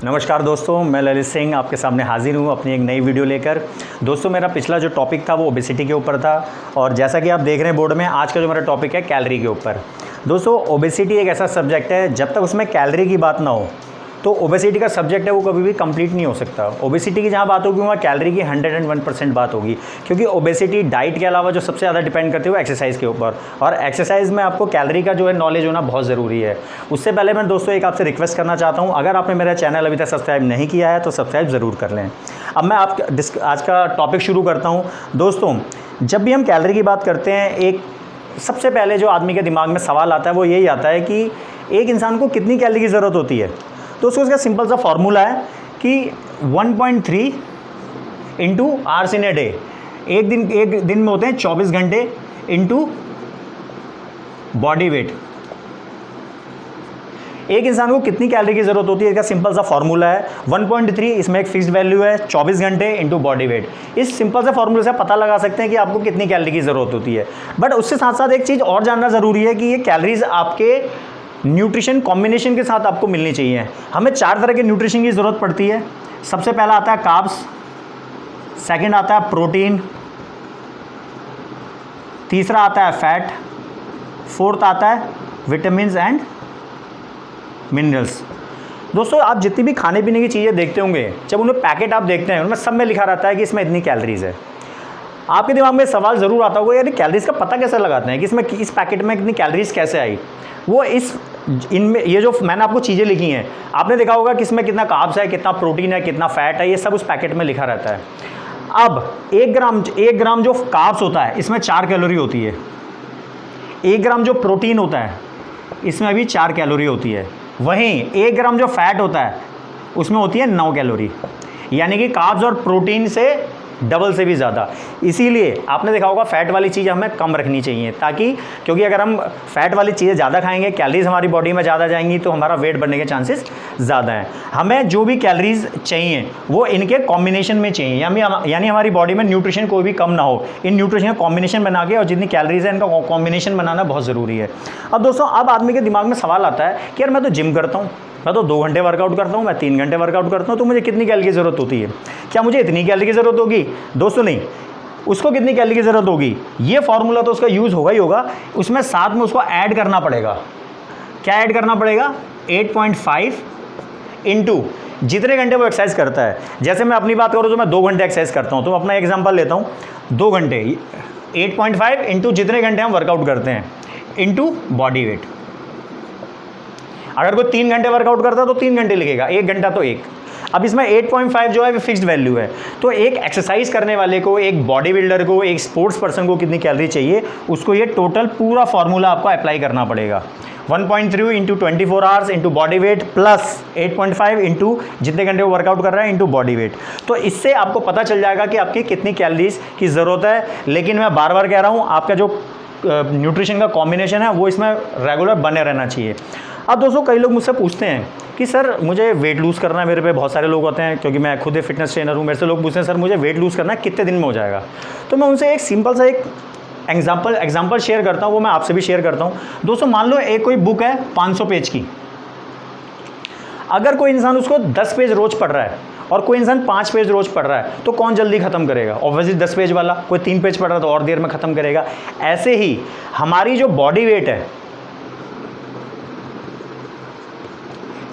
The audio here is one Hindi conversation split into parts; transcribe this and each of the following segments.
नमस्कार दोस्तों, मैं ललित सिंह आपके सामने हाजिर हूँ अपनी एक नई वीडियो लेकर। दोस्तों, मेरा पिछला जो टॉपिक था वो ओबेसिटी के ऊपर था और जैसा कि आप देख रहे हैं बोर्ड में, आज का जो मेरा टॉपिक है कैलोरी के ऊपर। दोस्तों, ओबेसिटी एक ऐसा सब्जेक्ट है, जब तक उसमें कैलोरी की बात ना हो तो ओबेसिटी का सब्जेक्ट है वो कभी भी कंप्लीट नहीं हो सकता। ओबेसिटी की जहाँ बात होगी वहाँ कैलोरी की 101% बात होगी, क्योंकि ओबेसिटी डाइट के अलावा जो सबसे ज़्यादा डिपेंड करती है वो एक्सरसाइज के ऊपर, और एक्सरसाइज में आपको कैलोरी का जो है नॉलेज होना बहुत ज़रूरी है। उससे पहले मैं दोस्तों एक आपसे रिक्वेस्ट करना चाहता हूँ, अगर आपने मेरा चैनल अभी तक सब्सक्राइब नहीं किया है तो सब्सक्राइब ज़रूर कर लें। अब मैं आज का टॉपिक शुरू करता हूँ। दोस्तों, जब भी हम कैलोरी की बात करते हैं, एक सबसे पहले जो आदमी के दिमाग में सवाल आता है वो यही आता है कि एक इंसान को कितनी कैलोरी की ज़रूरत होती है। तो उसका सिंपल सा फॉर्मूला है कि 1.3 into hours in a day. एक दिन में होते हैं 24 घंटे इंटू बॉडी वेट। एक इंसान को कितनी कैलोरी की ज़रूरत होती है, इसका सिंपल सा फॉर्मूला है 1.3, इसमें एक फिक्स्ड वैल्यू है 24 घंटे इंटू बॉडी वेट। इस सिंपल से फॉर्मूले से पता लगा सकते हैं कि आपको कितनी कैलोरी की ज़रूरत होती है। बट उससे साथ साथ एक चीज़ और जानना ज़रूरी है कि ये कैलोरीज आपके न्यूट्रिशन कॉम्बिनेशन के साथ आपको मिलनी चाहिए। हमें 4 तरह के न्यूट्रिशन की ज़रूरत पड़ती है। सबसे पहला आता है कार्ब्स, सेकंड आता है प्रोटीन, तीसरा आता है फैट, फोर्थ आता है विटामिन्स एंड मिनरल्स। दोस्तों, आप जितनी भी खाने पीने की चीज़ें देखते होंगे, जब उन्हें पैकेट आप देखते हैं उनमें सब में लिखा रहता है कि इसमें इतनी कैलोरीज है। आपके दिमाग में सवाल ज़रूर आता होगा, यार कैलोरीज का पता कैसे लगाते हैं कि इसमें इस पैकेट में इतनी कैलोरीज कैसे आई। वो इनमें ये जो मैंने आपको चीज़ें लिखी हैं, आपने देखा होगा कि इसमें कितना कार्ब्स है, कितना प्रोटीन है, कितना फैट है, ये सब उस पैकेट में लिखा रहता है। अब 1 ग्राम जो कार्ब्स होता है इसमें 4 कैलोरी होती है। 1 ग्राम जो प्रोटीन होता है इसमें भी 4 कैलोरी होती है। वहीं 1 ग्राम जो फैट होता है उसमें होती है 9 कैलोरी, यानी कि कार्ब्स और प्रोटीन से डबल से भी ज़्यादा। इसीलिए आपने देखा होगा फैट वाली चीज़ हमें कम रखनी चाहिए, ताकि क्योंकि अगर हम फैट वाली चीज़ें ज़्यादा खाएंगे, कैलोरीज हमारी बॉडी में ज़्यादा जाएंगी तो हमारा वेट बढ़ने के चांसेस ज़्यादा हैं। हमें जो भी कैलोरीज चाहिए वो इनके कॉम्बिनेशन में चाहिए, यानी हमारी बॉडी में न्यूट्रिशन कोई भी कम ना हो। इन न्यूट्रिशन का कॉम्बिनेशन बना के, और जितनी कैलोरीज है इनका कॉम्बिनेशन बनाना बहुत ज़रूरी है। अब दोस्तों, अब आदमी के दिमाग में सवाल आता है कि यार मैं तो जिम करता हूँ, मैं तो 2 घंटे वर्कआउट करता हूँ, मैं 3 घंटे वर्कआउट करता हूँ, तो मुझे कितनी कैलोरी की ज़रूरत होती है? क्या मुझे इतनी कैलोरी की ज़रूरत होगी? दोस्तों नहीं, उसको कितनी कैलोरी की ज़रूरत होगी ये फॉर्मूला तो उसका यूज़ होगा ही होगा, उसमें साथ में उसको ऐड करना पड़ेगा। क्या ऐड करना पड़ेगा? 8.5 इंटू जितने घंटे वो एक्सरसाइज करता है। जैसे मैं अपनी बात करूँ तो मैं 2 घंटे एक्सरसाइज करता हूँ, तो मैं अपना एग्जाम्पल लेता हूँ। 2 घंटे 8.5 इंटू जितने घंटे हम वर्कआउट करते हैं इंटू बॉडी वेट। अगर कोई 3 घंटे वर्कआउट करता है तो 3 घंटे लिखेगा, 1 घंटा तो 1। अब इसमें 8.5 जो है वो फिक्स्ड वैल्यू है। तो एक एक्सरसाइज करने वाले को, एक बॉडी बिल्डर को, एक स्पोर्ट्स पर्सन को कितनी कैलोरी चाहिए, उसको ये टोटल पूरा फॉर्मूला आपको अप्लाई करना पड़ेगा। 1.3 into 24 hours into body weight plus 8.5 into जितने घंटे वो वर्कआउट कर रहा है इंटू बॉडी वेट। तो इससे आपको पता चल जाएगा कि आपकी कितनी कैलोरीज की ज़रूरत है। लेकिन मैं बार बार कह रहा हूँ, आपका जो न्यूट्रिशन का कॉम्बिनेशन है वो इसमें रेगुलर बने रहना चाहिए। अब दोस्तों, कई लोग मुझसे पूछते हैं कि सर मुझे वेट लूज़ करना है, मेरे पे बहुत सारे लोग होते हैं, क्योंकि मैं खुद एक फिटनेस ट्रेनर हूँ, मेरे से लोग पूछते हैं सर मुझे वेट लूज़ करना है, कितने दिन में हो जाएगा? तो मैं उनसे एक सिंपल सा एक एग्जाम्पल शेयर करता हूँ, वो मैं आपसे भी शेयर करता हूँ। दोस्तों, मान लो एक कोई बुक है 500 पेज की। अगर कोई इंसान उसको 10 पेज रोज़ पढ़ रहा है और कोई इंसान 5 पेज रोज़ पढ़ रहा है, तो कौन जल्दी ख़त्म करेगा? ऑब्वियसली 10 पेज वाला। कोई 3 पेज पढ़ रहा है तो और देर में ख़त्म करेगा। ऐसे ही हमारी जो बॉडी वेट है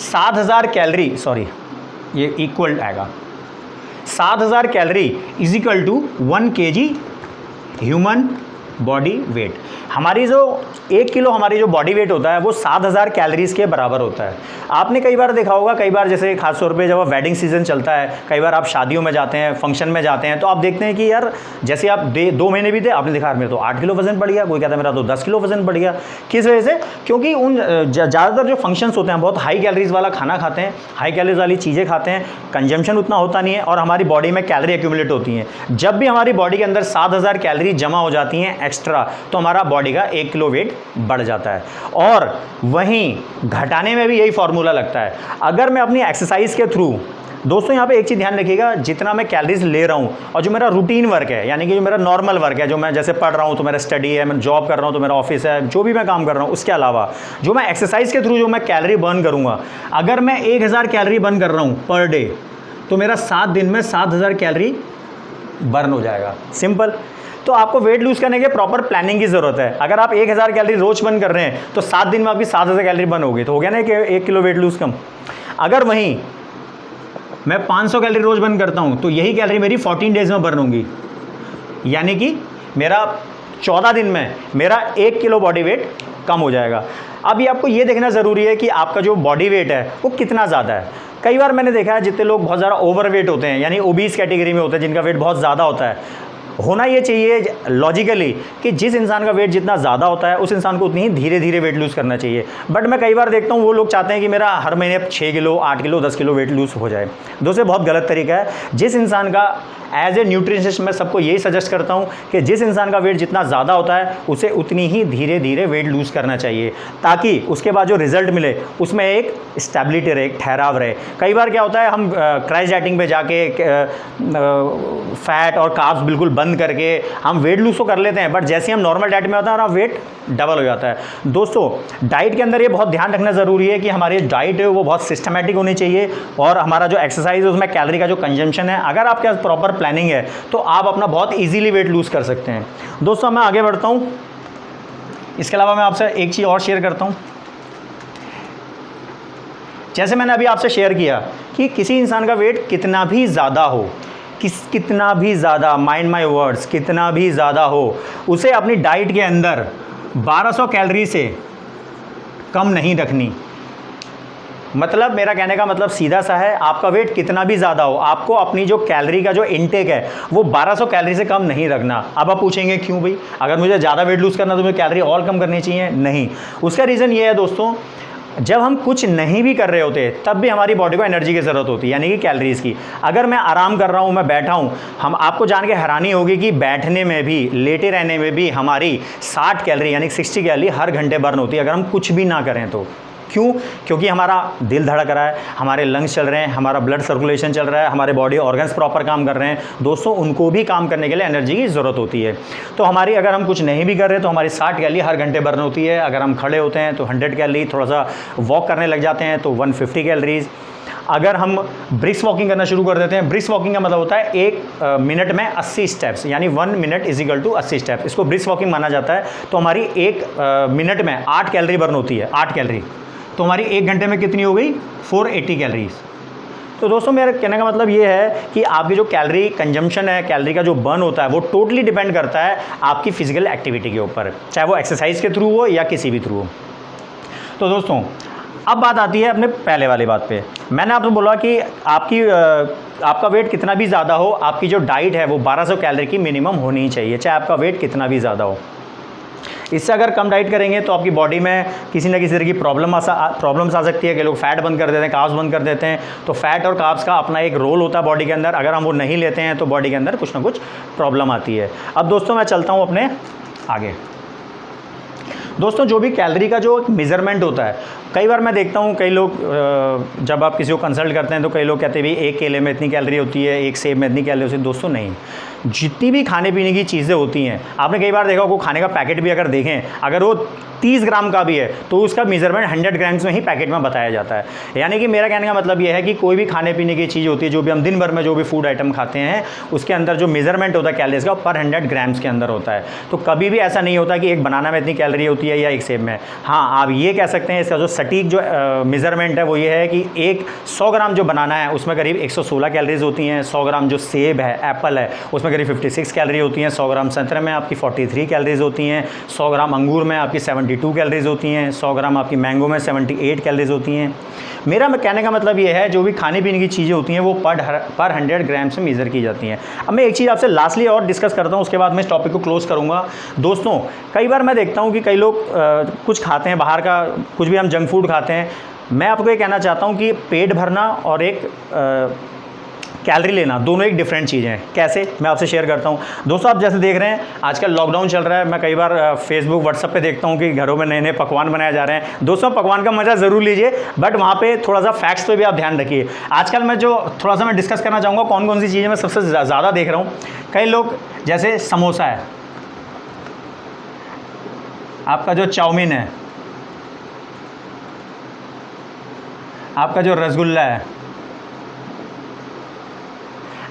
7000 कैलोरी, सॉरी ये इक्वल आएगा 7000 calorie is equal to 1 kg human body weight. हमारी जो 1 किलो हमारी जो बॉडी वेट होता है वो 7000 कैलोरीज के बराबर होता है। आपने कई बार देखा होगा, कई बार जैसे खासतौर पे जब वेडिंग सीजन चलता है, कई बार आप शादियों में जाते हैं, फंक्शन में जाते हैं, तो आप देखते हैं कि यार जैसे आप 2 महीने भी थे, आपने देखा मेरा तो 8 किलो वजन बढ़ गया, कोई कहता है मेरा तो 10 किलो वजन बढ़ गया। किस वजह से? क्योंकि उन ज़्यादातर जो फंक्शंस होते हैं बहुत हाई कैलोरीज वाला खाना खाते हैं, हाई कैलोरीज वाली चीज़ें खाते हैं, कंजम्पशन उतना होता नहीं है और हमारी बॉडी में कैलोरी एक्यूमुलेट होती हैं। जब भी हमारी बॉडी के अंदर 7000 कैलोरी जमा हो जाती हैं एक्स्ट्रा, तो हमारा बॉडी का 1 किलो वेट बढ़ जाता है। और वहीं घटाने में भी यही फॉर्मूला लगता है। अगर मैं अपनी एक्सरसाइज के थ्रू दोस्तों यहाँ पे एक चीज़ ध्यान रखिएगा, जितना मैं कैलोरीज ले रहा हूँ और जो मेरा रूटीन वर्क है, यानी कि जो मेरा नॉर्मल वर्क है, जो मैं जैसे पढ़ रहा हूँ तो मेरा स्टडी है, मैं जॉब कर रहा हूँ तो मेरा ऑफिस है, जो भी मैं काम कर रहा हूँ, उसके अलावा जो मैं एक्सरसाइज के थ्रू जो मैं कैलोरी बर्न करूँगा, अगर मैं 1000 कैलोरी बर्न कर रहा हूँ पर डे, तो मेरा 7 दिन में 7000 कैलोरी बर्न हो जाएगा। सिंपल। तो आपको वेट लूज करने के प्रॉपर प्लानिंग की जरूरत है। अगर आप 1000 कैलोरी रोज बर्न कर रहे हैं तो 7 दिन में आपकी 7000 कैलोरी बर्न होगी, तो हो गया ना कि 1 किलो वेट लूज कम। अगर वहीं मैं 500 कैलोरी रोज बर्न करता हूं तो यही कैलोरी मेरी 14 डेज में बर्न होंगी, यानी कि मेरा 14 दिन में मेरा 1 किलो बॉडी वेट कम हो जाएगा। अभी आपको ये देखना ज़रूरी है कि आपका जो बॉडी वेट है वो कितना ज़्यादा है। कई बार मैंने देखा है जितने लोग बहुत ज़्यादा ओवरवेट होते हैं, यानी ओबीस कैटेगरी में होते हैं, जिनका वेट बहुत ज़्यादा होता है, होना ये चाहिए लॉजिकली कि जिस इंसान का वेट जितना ज़्यादा होता है उस इंसान को उतनी ही धीरे धीरे वेट लूज़ करना चाहिए। बट मैं कई बार देखता हूँ वो लोग चाहते हैं कि मेरा हर महीने 6 kilo 8 kilo 10 kilo weight lose हो जाए। दोस्तों बहुत गलत तरीका है। जिस इंसान का एज ए न्यूट्रिशनिस्ट मैं सबको यही सजेस्ट करता हूँ कि जिस इंसान का वेट जितना ज़्यादा होता है उसे उतनी ही धीरे धीरे वेट लूज़ करना चाहिए, ताकि उसके बाद जो रिजल्ट मिले उसमें एक स्टेबिलिटी रहे, एक ठहराव रहे। कई बार क्या होता है, हम क्रैश डाइटिंग पे जाके फैट और कार्ब्स बिल्कुल बंद करके हम वेट लूज़ तो कर लेते हैं, बट जैसे हम नॉर्मल डाइट में होता है हमारा वेट डबल हो जाता है। दोस्तों डाइट के अंदर ये बहुत ध्यान रखना ज़रूरी है कि हमारी डाइट है वो बहुत सिस्टमेटिक होनी चाहिए, और हमारा जो एक्सरसाइज है उसमें कैलोरी का जो कंजम्पशन है, अगर आपके पास प्रॉपर प्लानिंग है तो आप अपना बहुत ईजीली वेट लूज़ कर सकते हैं। दोस्तों मैं आगे बढ़ता हूँ। इसके अलावा मैं आपसे एक चीज़ और शेयर करता हूँ। जैसे मैंने अभी आपसे शेयर किया कि किसी इंसान का वेट कितना भी ज़्यादा हो, कितना भी ज़्यादा, माइंड माय वर्ड्स, कितना भी ज़्यादा हो, उसे अपनी डाइट के अंदर 1200 कैलोरी से कम नहीं रखनी। मतलब मेरा कहने का मतलब सीधा सा है, आपका वेट कितना भी ज़्यादा हो, आपको अपनी जो कैलोरी का जो इनटेक है वो 1200 कैलोरी से कम नहीं रखना। अब आप पूछेंगे क्यों भाई, अगर मुझे ज़्यादा वेट लूज़ करना तो मुझे कैलोरी और कम करनी चाहिए? नहीं, उसका रीज़न ये है दोस्तों, जब हम कुछ नहीं भी कर रहे होते तब भी हमारी बॉडी को एनर्जी की ज़रूरत होती है, यानी कि कैलोरीज़ की। अगर मैं आराम कर रहा हूँ, मैं बैठा हूँ, हम आपको जान के हैरानी होगी कि बैठने में भी, लेटे रहने में भी हमारी 60 कैलोरी यानी 60 कैलोरी हर घंटे बर्न होती है, अगर हम कुछ भी ना करें तो। क्यों? क्योंकि हमारा दिल धड़क रहा है, हमारे लंग्स चल रहे हैं, हमारा ब्लड सर्कुलेशन चल रहा है, हमारे बॉडी ऑर्गन्स प्रॉपर काम कर रहे हैं। दोस्तों उनको भी काम करने के लिए एनर्जी की ज़रूरत होती है। तो हमारी, अगर हम कुछ नहीं भी कर रहे तो हमारी 60 कैलोरी हर घंटे बर्न होती है। अगर हम खड़े होते हैं तो 100 कैलोरी, थोड़ा सा वॉक करने लग जाते हैं तो 150 कैलोरीज। अगर हम ब्रिस्क वॉकिंग करना शुरू कर देते हैं, ब्रिस्क वॉकिंग का मतलब होता है 1 मिनट में 80 स्टेप्स, यानी 1 minute is equal to 80 steps, इसको ब्रिस्क वॉकिंग माना जाता है। तो हमारी 1 मिनट में 8 कैलोरी बर्न होती है, 8 कैलोरी। तो हमारी 1 घंटे में कितनी हो गई? 480 कैलोरीज। तो दोस्तों मेरा कहने का मतलब ये है कि आपकी जो कैलोरी कंजम्पशन है, कैलोरी का जो बर्न होता है, वो टोटली डिपेंड करता है आपकी फिजिकल एक्टिविटी के ऊपर, चाहे वो एक्सरसाइज के थ्रू हो या किसी भी थ्रू हो। तो दोस्तों अब बात आती है अपने पहले वाली बात पे। मैंने आपको बोला कि आपका वेट कितना भी ज़्यादा हो, आपकी जो डाइट है वो 1200 कैलोरी की मिनिमम होनी ही चाहिए, चाहे आपका वेट कितना भी ज़्यादा हो। इससे अगर कम डाइट करेंगे तो आपकी बॉडी में किसी न किसी तरह की प्रॉब्लम्स आ सकती है कि लोग फैट बंद कर देते हैं, कार्ब्स बंद कर देते हैं। तो फैट और कार्ब्स का अपना एक रोल होता है बॉडी के अंदर, अगर हम वो नहीं लेते हैं तो बॉडी के अंदर कुछ ना कुछ प्रॉब्लम आती है। अब दोस्तों मैं चलता हूँ अपने आगे। दोस्तों जो भी कैलोरी का जो मेज़रमेंट होता है, कई बार मैं देखता हूँ कई लोग, जब आप किसी को कंसल्ट करते हैं तो कई लोग कहते हैं भाई 1 केले में इतनी कैलोरी होती है, 1 सेब में इतनी कैलोरी होती है। दोस्तों नहीं, जितनी भी खाने पीने की चीज़ें होती हैं, आपने कई बार देखा होगा खाने का पैकेट भी अगर देखें, अगर वो 30 ग्राम का भी है तो उसका मेजरमेंट 100 ग्राम्स में ही पैकेट में बताया जाता है। यानी कि मेरा कहने का मतलब ये है कि कोई भी खाने पीने की चीज़ होती है, जो भी हम दिन भर में जो भी फूड आइटम खाते हैं, उसके अंदर जो मेजरमेंट होता है कैलोरीज का पर 100 ग्राम्स के अंदर होता है। तो कभी भी ऐसा नहीं होता कि एक बनाना में इतनी कैलोरी होती है या 1 सेब में। हाँ, आप ये कह सकते हैं इसका जो सटीक जो मेजरमेंट है वो ये है कि 100 ग्राम जो बनाना है उसमें करीब 116 कैलोरीज होती हैं। 100 ग्राम जो सेब है, एप्पल है, उसमें करीब 56 कैलोरी होती हैं। 100 ग्राम संतरे में आपकी 43 कैलोरीज होती हैं। 100 ग्राम अंगूर में आपकी 72 कैलोरीज होती हैं। 100 ग्राम आपकी मैंगो में 78 कैलोरीज होती हैं। मेरा कहने का मतलब ये है जो भी खाने पीने की चीज़ें होती हैं वो पर 100 ग्राम से मेज़र की जाती हैं। अब मैं एक चीज़ आपसे लास्टली और डिस्कस करता हूँ, उसके बाद मैं इस टॉपिक को क्लोज करूँगा। दोस्तों कई बार मैं देखता हूँ कि कई लोग कुछ खाते हैं बाहर का, कुछ भी हम जंक फूड खाते हैं। मैं आपको ये कहना चाहता हूँ कि पेट भरना और एक कैलोरी लेना, दोनों एक डिफरेंट चीज़ें हैं। कैसे, मैं आपसे शेयर करता हूँ। दोस्तों आप जैसे देख रहे हैं आजकल लॉकडाउन चल रहा है, मैं कई बार फेसबुक व्हाट्सअप पे देखता हूँ कि घरों में नए नए पकवान बनाए जा रहे हैं। दोस्तों पकवान का मज़ा ज़रूर लीजिए, बट वहाँ पे थोड़ा सा फैक्ट्स पे भी आप ध्यान रखिए। आजकल मैं जो थोड़ा सा मैं डिस्कस करना चाहूँगा कौन कौन सी चीज़ें मैं सबसे ज़्यादा देख रहा हूँ। कई लोग जैसे समोसा है, आपका जो चाउमीन है, आपका जो रसगुल्ला है।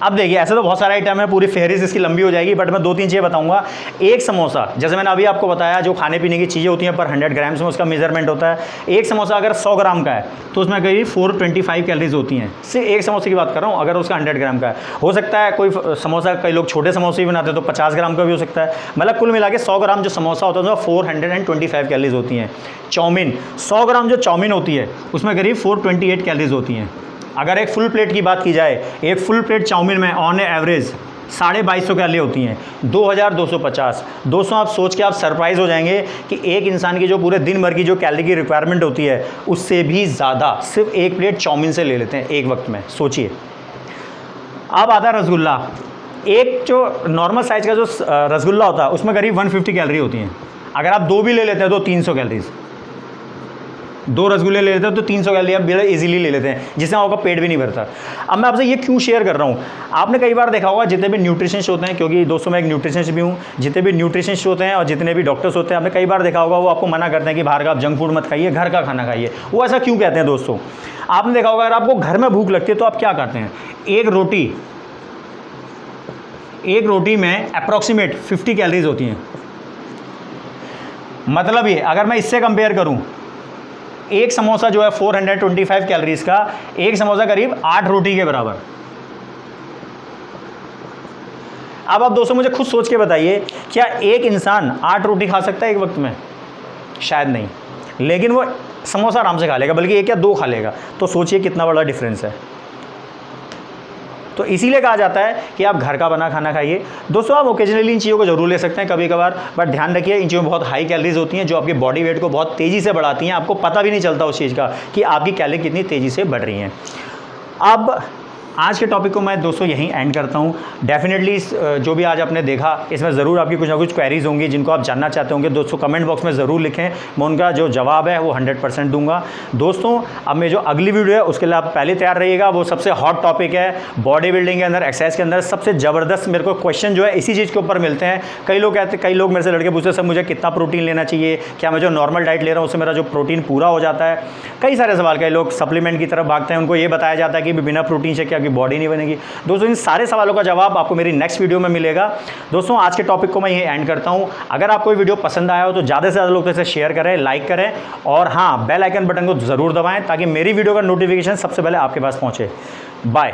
अब देखिए ऐसे तो बहुत सारे आइटम है, पूरी फहरिस्त इसकी लंबी हो जाएगी, बट मैं 2-3 चीज़ें बताऊंगा। एक समोसा, जैसे मैंने अभी आपको बताया, जो खाने पीने की चीज़ें होती हैं पर 100 ग्राम्स में उसका मेजरमेंट होता है। एक समोसा अगर 100 ग्राम का है तो उसमें करीब 425 कैलोरीज होती हैं। सिर्फ एक समोसे की बात कर रहा हूँ, अगर उसका 100 ग्राम का है। हो सकता है कोई समोसा, कई लोग छोटे समोसे भी बनाते हैं तो 50 ग्राम का भी हो सकता है। मतलब कुल मिला के 100 ग्राम जो समोसा होता है उसमें 425 कैलोरीज होती हैं। चाउमीन, 100 ग्राम जो चाउमीन होती है उसमें करीब 428 कैलोरीज होती हैं। अगर एक फुल प्लेट की बात की जाए, एक फुल प्लेट चाउमीन में ऑन एवरेज 2250 कैलोरी होती हैं, 2250। दोस्तों आप सोच के आप सरप्राइज हो जाएंगे कि एक इंसान की जो पूरे दिन भर की जो कैलोरी की रिक्वायरमेंट होती है उससे भी ज़्यादा सिर्फ एक प्लेट चाउमीन से ले लेते हैं एक वक्त में। सोचिए। अब आता है रसगुल्ला। एक जो नॉर्मल साइज़ का जो रसगुल्ला होता है उसमें करीब 150 कैलोरी होती हैं। अगर आप 2 भी ले लेते हैं तो 300 कैलोरीज। 2 रसगुल्ले ले लेते हैं तो 300 कैलोरी आप बड़ा इजीली ले लेते हैं, जिससे आपका पेट भी नहीं भरता। अब मैं आपसे ये क्यों शेयर कर रहा हूँ, आपने कई बार देखा होगा जितने भी न्यूट्रिशनिस्ट होते हैं, क्योंकि दोस्तों मैं एक न्यूट्रिशनिस्ट भी हूँ, जितने भी न्यूट्रिशनिस्ट होते हैं और जितने भी डॉक्टर्स होते हैं, आपने कई बार देखा होगा वो आपको मना करते हैं कि बाहर का आप जंक फूड मत खाइए, घर का खाना खाइए। वो ऐसा क्यों कहते हैं दोस्तों? आपने देखा होगा अगर आपको घर में भूख लगती है तो आप क्या करते हैं, एक रोटी में अप्रॉक्सीमेट 50 कैलोरीज होती हैं। मतलब ये अगर मैं इससे कंपेयर करूं, एक समोसा जो है 425 कैलोरीज का, एक समोसा करीब 8 रोटी के बराबर। अब आप दोस्तों मुझे खुद सोच के बताइए, क्या एक इंसान 8 रोटी खा सकता है एक वक्त में? शायद नहीं, लेकिन वो समोसा आराम से खा लेगा, बल्कि 1 या 2 खा लेगा। तो सोचिए कितना बड़ा डिफरेंस है। तो इसीलिए कहा जाता है कि आप घर का बना खाना खाइए। दोस्तों आप ओकेजनली इन चीज़ों को जरूर ले सकते हैं कभी कभार, बट ध्यान रखिए इन चीज़ों में बहुत हाई कैलोरीज होती हैं जो आपके बॉडी वेट को बहुत तेज़ी से बढ़ाती हैं। आपको पता भी नहीं चलता उस चीज़ का कि आपकी कैलोरी कितनी तेज़ी से बढ़ रही हैं। अब आज के टॉपिक को मैं दोस्तों यहीं एंड करता हूँ। डेफिनेटली जो भी आज आपने देखा इसमें ज़रूर आपकी कुछ ना कुछ क्वेरीज होंगी जिनको आप जानना चाहते होंगे। दोस्तों कमेंट बॉक्स में ज़रूर लिखें, मैं उनका जो जवाब है वो 100% दूंगा। दोस्तों अब मैं जो अगली वीडियो है उसके लिए आप पहले तैयार रहिएगा। वो सबसे हॉट टॉपिक है बॉडी बिल्डिंग के अंदर, एक्सरसाइज के अंदर सबसे ज़बरदस्त मेरे को क्वेश्चन जो है इसी चीज़ के ऊपर मिलते हैं। कई लोग मेरे से लड़के पूछते हैं सर मुझे कितना प्रोटीन लेना चाहिए, क्या मैं जो नॉर्मल डाइट ले रहा हूँ उससे मेरा जो प्रोटीन पूरा हो जाता है। कई सारे सवाल, कई लोग सप्लीमेंट की तरफ भागते हैं, उनको ये बताया जाता है कि बिना प्रोटीन से क्या आपकी बॉडी नहीं बनेगी। दोस्तों इन सारे सवालों का जवाब आपको मेरी नेक्स्ट वीडियो में मिलेगा। दोस्तों आज के टॉपिक को मैं यहीं एंड करता हूं। अगर आपको ये वीडियो पसंद आया हो तो ज़्यादा से ज़्यादा लोगों से शेयर करें, लाइक करें और हाँ बेल आइकन बटन को ज़रूर दबाएं ताकि मेरी वीडियो का नोटिफिकेशन सबसे पहले आपके पास पहुंचे। बाय।